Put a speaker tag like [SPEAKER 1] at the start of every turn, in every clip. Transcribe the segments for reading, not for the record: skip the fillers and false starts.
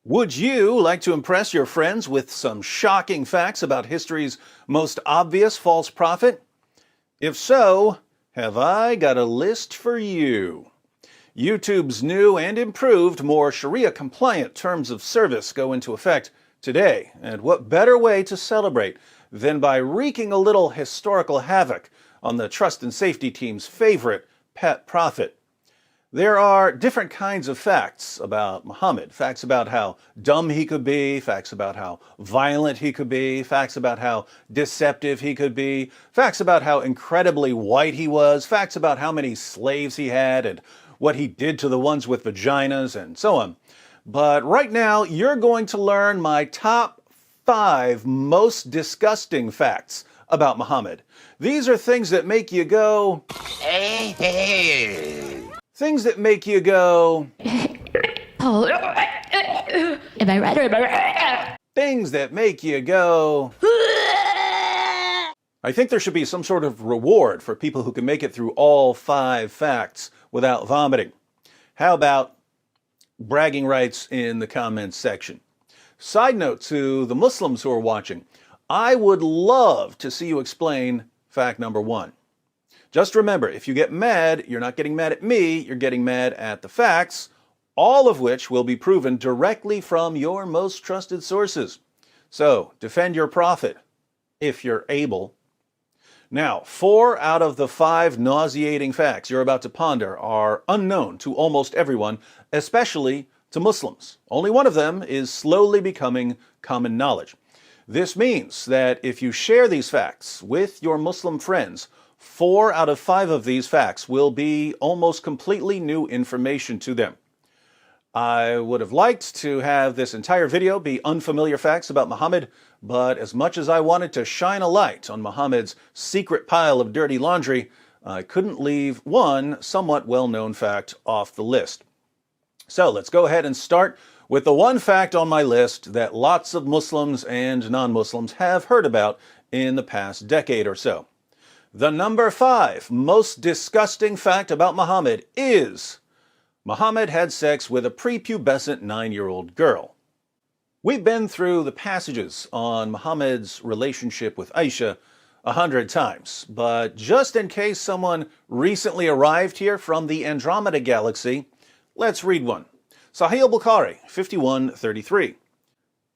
[SPEAKER 1] Would you like to impress your friends with some shocking facts about history's most obvious false prophet? If so, have I got a list for you. YouTube's new and improved, more Sharia-compliant terms of service go into effect today, and what better way to celebrate than by wreaking a little historical havoc on the trust and safety team's favorite pet prophet. There are different kinds of facts about Muhammad. Facts about how dumb he could be, facts about how violent he could be, facts about how deceptive he could be, facts about how incredibly white he was, facts about how many slaves he had and what he did to the ones with vaginas and so on. But right now, you're going to learn my top 5 most disgusting facts about Muhammad. These are things that make you go, things that make you go,
[SPEAKER 2] Oh, am I right or am I right?
[SPEAKER 1] things that make you go. I think there should be some sort of reward for people who can make it through all 5 facts without vomiting. How about bragging rights in the comments section? Side note to the Muslims who are watching, I would love to see you explain fact number 1. Just remember, if you get mad, you're not getting mad at me, you're getting mad at the facts, all of which will be proven directly from your most trusted sources. So, defend your prophet, if you're able. Now, 4 out of the 5 nauseating facts you're about to ponder are unknown to almost everyone, especially to Muslims. Only one of them is slowly becoming common knowledge. This means that if you share these facts with your Muslim friends, 4 out of 5 of these facts will be almost completely new information to them. I would have liked to have this entire video be unfamiliar facts about Muhammad, but as much as I wanted to shine a light on Muhammad's secret pile of dirty laundry, I couldn't leave one somewhat well-known fact off the list. So let's go ahead and start with the one fact on my list that lots of Muslims and non-Muslims have heard about in the past decade or so. The number 5 most disgusting fact about Muhammad is Muhammad had sex with a prepubescent 9-year-old girl. We've been through the passages on Muhammad's relationship with Aisha 100 times, but just in case someone recently arrived here from the Andromeda Galaxy, let's read one. Sahih al-Bukhari, 5133.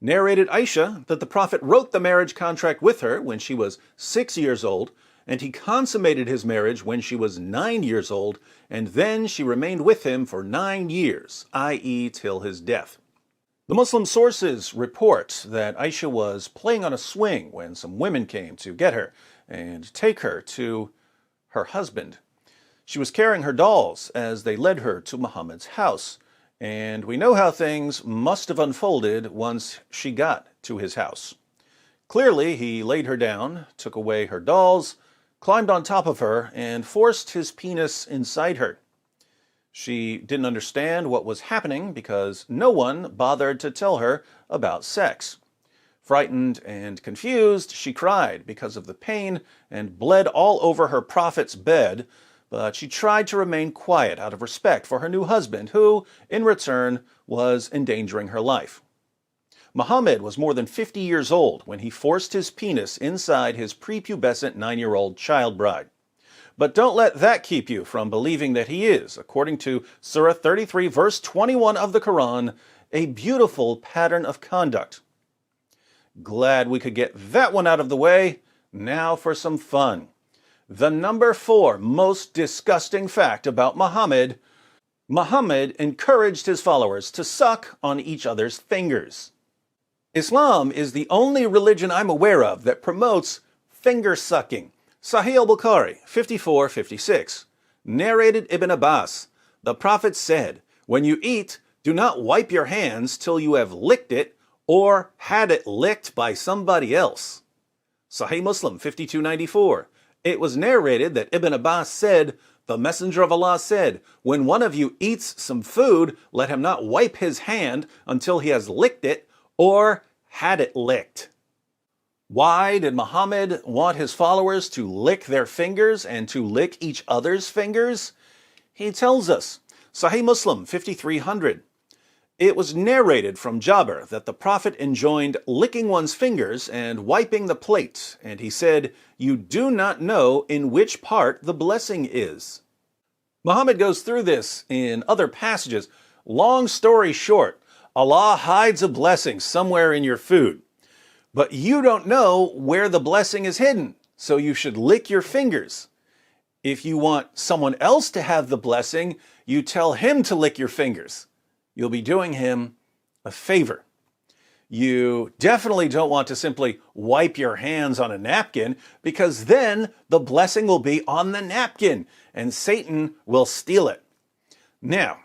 [SPEAKER 1] Narrated Aisha that the Prophet wrote the marriage contract with her when she was 6 years old, and he consummated his marriage when she was 9 years old, and then she remained with him for 9 years, i.e. till his death. The Muslim sources report that Aisha was playing on a swing when some women came to get her and take her to her husband. She was carrying her dolls as they led her to Muhammad's house, and we know how things must have unfolded once she got to his house. Clearly, he laid her down, took away her dolls, climbed on top of her, and forced his penis inside her. She didn't understand what was happening because no one bothered to tell her about sex. Frightened and confused, she cried because of the pain and bled all over her prophet's bed, but she tried to remain quiet out of respect for her new husband, who, in return, was endangering her life. Muhammad was more than 50 years old when he forced his penis inside his prepubescent 9-year-old child bride. But don't let that keep you from believing that he is, according to Surah 33, verse 21 of the Quran, a beautiful pattern of conduct. Glad we could get that one out of the way. Now for some fun. The number 4 most disgusting fact about Muhammad: Muhammad encouraged his followers to suck on each other's fingers. Islam is the only religion I'm aware of that promotes finger sucking. Sahih al-Bukhari, 5456. Narrated Ibn Abbas, the Prophet said, "When you eat, do not wipe your hands till you have licked it or had it licked by somebody else." Sahih Muslim, 5294. It was narrated that Ibn Abbas said, "The Messenger of Allah said, when one of you eats some food, let him not wipe his hand until he has licked it or had it licked." Why did Muhammad want his followers to lick their fingers and to lick each other's fingers? He tells us, Sahih Muslim 5300, It was narrated from Jabir that the Prophet enjoined licking one's fingers and wiping the plate, and he said, "You do not know in which part the blessing is." Muhammad goes through this in other passages. Long story short, Allah hides a blessing somewhere in your food, but you don't know where the blessing is hidden, so you should lick your fingers. If you want someone else to have the blessing, you tell him to lick your fingers. You'll be doing him a favor. You definitely don't want to simply wipe your hands on a napkin, because then the blessing will be on the napkin and Satan will steal it. Now,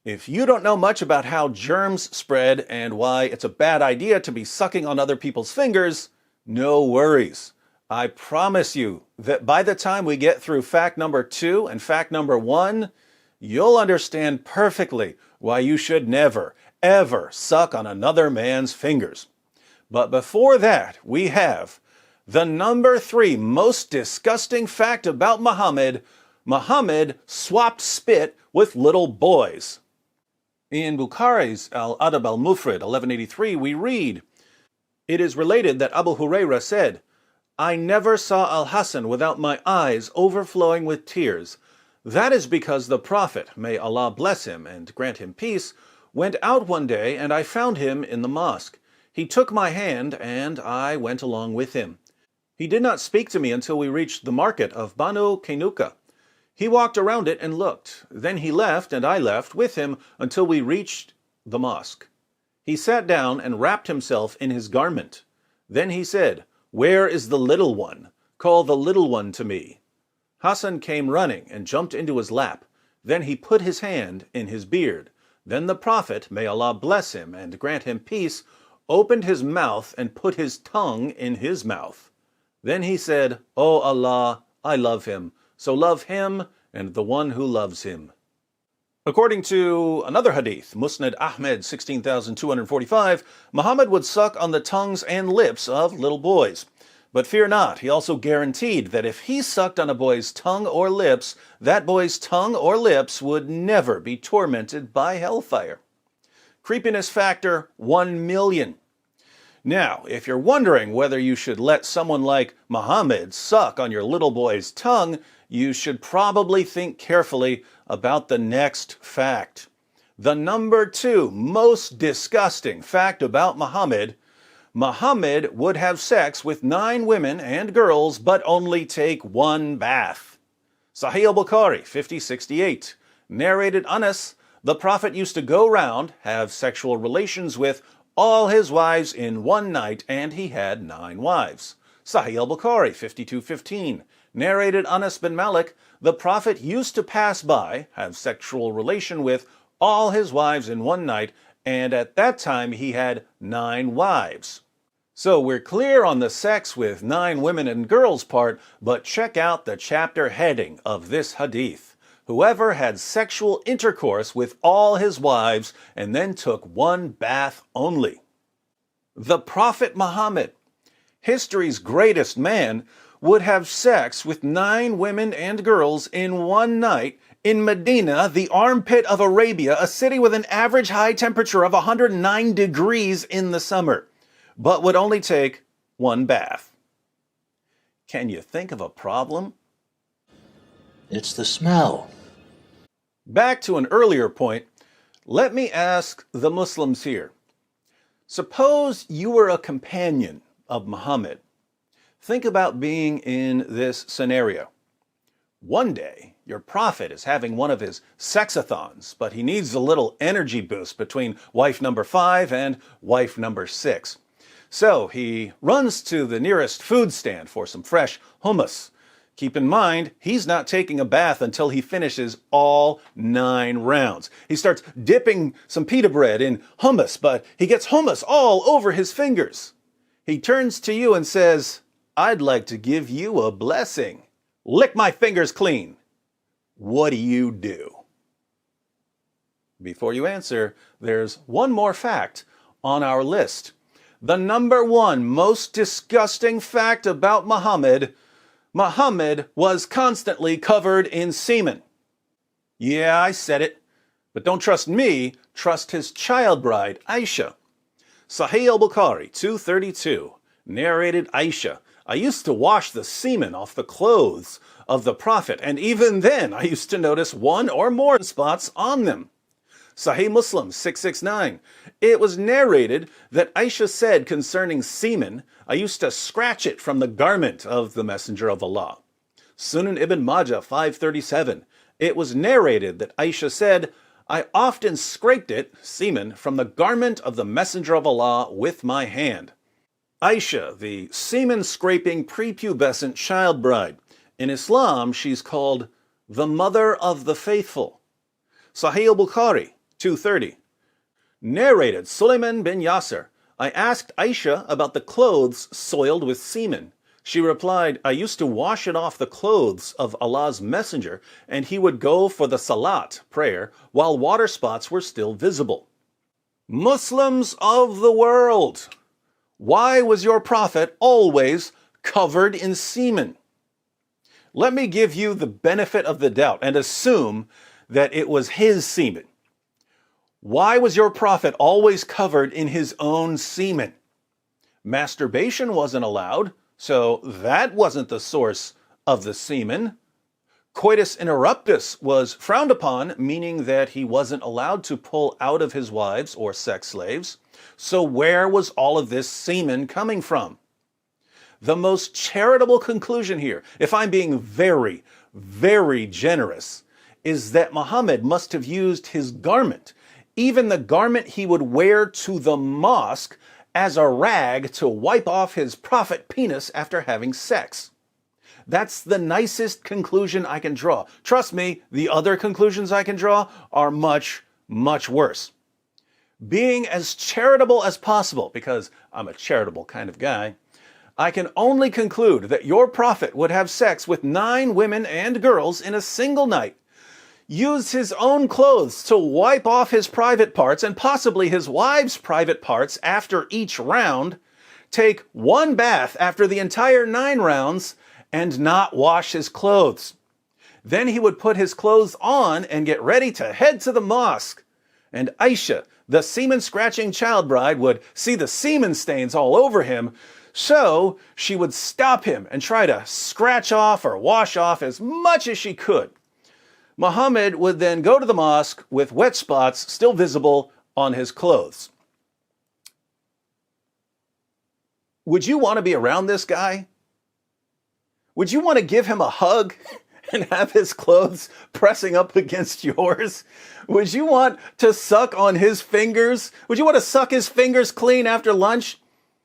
[SPEAKER 1] if you don't know much about how germs spread and why it's a bad idea to be sucking on other people's fingers, no worries. I promise you that by the time we get through fact number 2 and fact number 1, you'll understand perfectly why you should never, ever suck on another man's fingers. But before that, we have the number 3 most disgusting fact about Muhammad. Muhammad swapped spit with little boys. In Bukhari's Al-Adab al-Mufrad, 1183, we read, "It is related that Abu Huraira said, 'I never saw Al-Hasan without my eyes overflowing with tears. That is because the Prophet, may Allah bless him and grant him peace, went out one day and I found him in the mosque. He took my hand and I went along with him. He did not speak to me until we reached the market of Banu Kainuka. He walked around it and looked. Then he left and I left with him until we reached the mosque. He sat down and wrapped himself in his garment. Then he said, 'Where is the little one? Call the little one to me.' Hassan came running and jumped into his lap. Then he put his hand in his beard. Then the Prophet, may Allah bless him and grant him peace, opened his mouth and put his tongue in his mouth. Then he said, 'O Allah, I love him, so love him and the one who loves him.'" According to another hadith, Musnad Ahmed 16,245, Muhammad would suck on the tongues and lips of little boys. But fear not, he also guaranteed that if he sucked on a boy's tongue or lips, that boy's tongue or lips would never be tormented by hellfire. Creepiness factor 1,000,000. Now, if you're wondering whether you should let someone like Muhammad suck on your little boy's tongue, you should probably think carefully about the next fact. The number 2 most disgusting fact about Muhammad: Muhammad would have sex with 9 women and girls, but only take 1 bath. Sahih al-Bukhari, 5068. Narrated Anas, the Prophet used to go round, have sexual relations with all his wives in one night, and he had 9 wives. Sahih al-Bukhari, 5215. Narrated Anas bin Malik, the Prophet used to pass by, have sexual relation with all his wives in one night, and at that time he had 9 wives. So we're clear on the sex with 9 women and girls part, but check out the chapter heading of this hadith. Whoever had sexual intercourse with all his wives and then took 1 bath only. The Prophet Muhammad, history's greatest man, would have sex with 9 women and girls in one night in Medina, the armpit of Arabia, a city with an average high temperature of 109 degrees in the summer, but would only take 1 bath. Can you think of a problem?
[SPEAKER 3] It's the smell.
[SPEAKER 1] Back to an earlier point, let me ask the Muslims here. Suppose you were a companion of Muhammad. Think about being in this scenario. One day, your prophet is having one of his sexathons, but he needs a little energy boost between wife number 5 and wife number 6. So he runs to the nearest food stand for some fresh hummus. Keep in mind, he's not taking a bath until he finishes all 9 rounds. He starts dipping some pita bread in hummus, but he gets hummus all over his fingers. He turns to you and says, "I'd like to give you a blessing. Lick my fingers clean." What do? Before you answer, there's one more fact on our list. The number 1 most disgusting fact about Muhammad: Muhammad was constantly covered in semen. Yeah, I said it. But don't trust me, trust his child bride, Aisha. Sahih al-Bukhari 232 narrated Aisha, I used to wash the semen off the clothes of the Prophet, and even then I used to notice one or more spots on them. Sahih Muslim 669. It was narrated that Aisha said concerning semen, I used to scratch it from the garment of the Messenger of Allah. Sunan Ibn Majah 537. It was narrated that Aisha said, I often scraped it, semen, from the garment of the Messenger of Allah with my hand. Aisha, the semen-scraping prepubescent child bride. In Islam, she's called the mother of the faithful. Sahih al-Bukhari 230. Narrated Sulaiman bin Yasser, I asked Aisha about the clothes soiled with semen. She replied, I used to wash it off the clothes of Allah's messenger, and he would go for the salat, prayer, while water spots were still visible. Muslims of the world, why was your prophet always covered in semen? Let me give you the benefit of the doubt and assume that it was his semen. Why was your prophet always covered in his own semen? Masturbation wasn't allowed, so that wasn't the source of the semen. Coitus interruptus was frowned upon, meaning that he wasn't allowed to pull out of his wives or sex slaves. So where was all of this semen coming from? The most charitable conclusion here, if I'm being very, very generous, is that Muhammad must have used his garment, even the garment he would wear to the mosque, as a rag to wipe off his prophet penis after having sex. That's the nicest conclusion I can draw. Trust me, the other conclusions I can draw are much, much worse. Being as charitable as possible, because I'm a charitable kind of guy, I can only conclude that your prophet would have sex with 9 women and girls in a single night, use his own clothes to wipe off his private parts and possibly his wives' private parts after each round, take 1 bath after the entire 9 rounds, and not wash his clothes. Then he would put his clothes on and get ready to head to the mosque. And Aisha, the semen-scratching child bride, would see the semen stains all over him, so she would stop him and try to scratch off or wash off as much as she could. Muhammad would then go to the mosque with wet spots still visible on his clothes. Would you want to be around this guy? Would you want to give him a hug and have his clothes pressing up against yours? Would you want to suck on his fingers? Would you want to suck his fingers clean after lunch?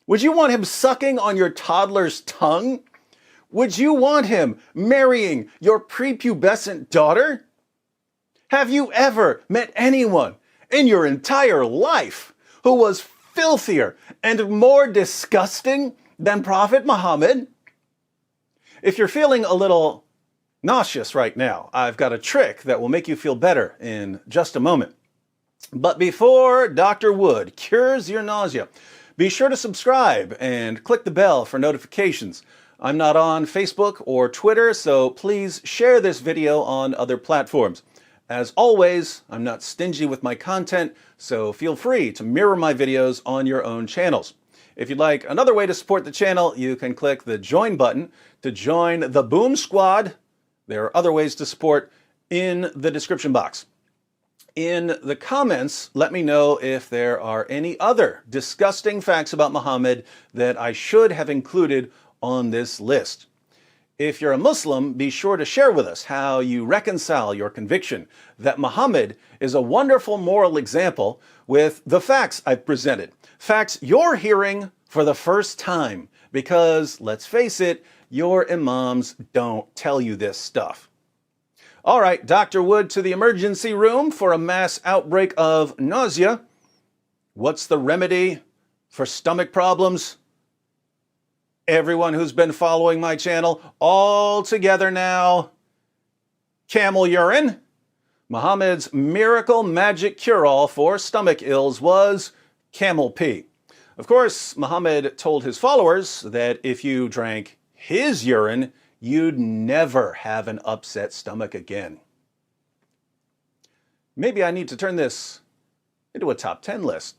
[SPEAKER 1] Would you want him sucking on your toddler's tongue? Would you want him marrying your prepubescent daughter? Have you ever met anyone in your entire life who was filthier and more disgusting than Prophet Muhammad? If you're feeling a little nauseous right now, I've got a trick that will make you feel better in just a moment. But before Dr. Wood cures your nausea, be sure to subscribe and click the bell for notifications. I'm not on Facebook or Twitter, so please share this video on other platforms. As always, I'm not stingy with my content, so feel free to mirror my videos on your own channels. If you'd like another way to support the channel, you can click the join button to join the Boom Squad. There are other ways to support in the description box. In the comments, let me know if there are any other disgusting facts about Muhammad that I should have included on this list. If you're a Muslim, be sure to share with us how you reconcile your conviction that Muhammad is a wonderful moral example with the facts I've presented. Facts you're hearing for the first time, because, let's face it, your imams don't tell you this stuff. All right, Dr. Wood to the emergency room for a mass outbreak of nausea. What's the remedy for stomach problems? Everyone who's been following my channel, all together now. Camel urine. Muhammad's miracle magic cure-all for stomach ills was camel pee. Of course, Muhammad told his followers that if you drank his urine, you'd never have an upset stomach again. Maybe I need to turn this into a top 10 list.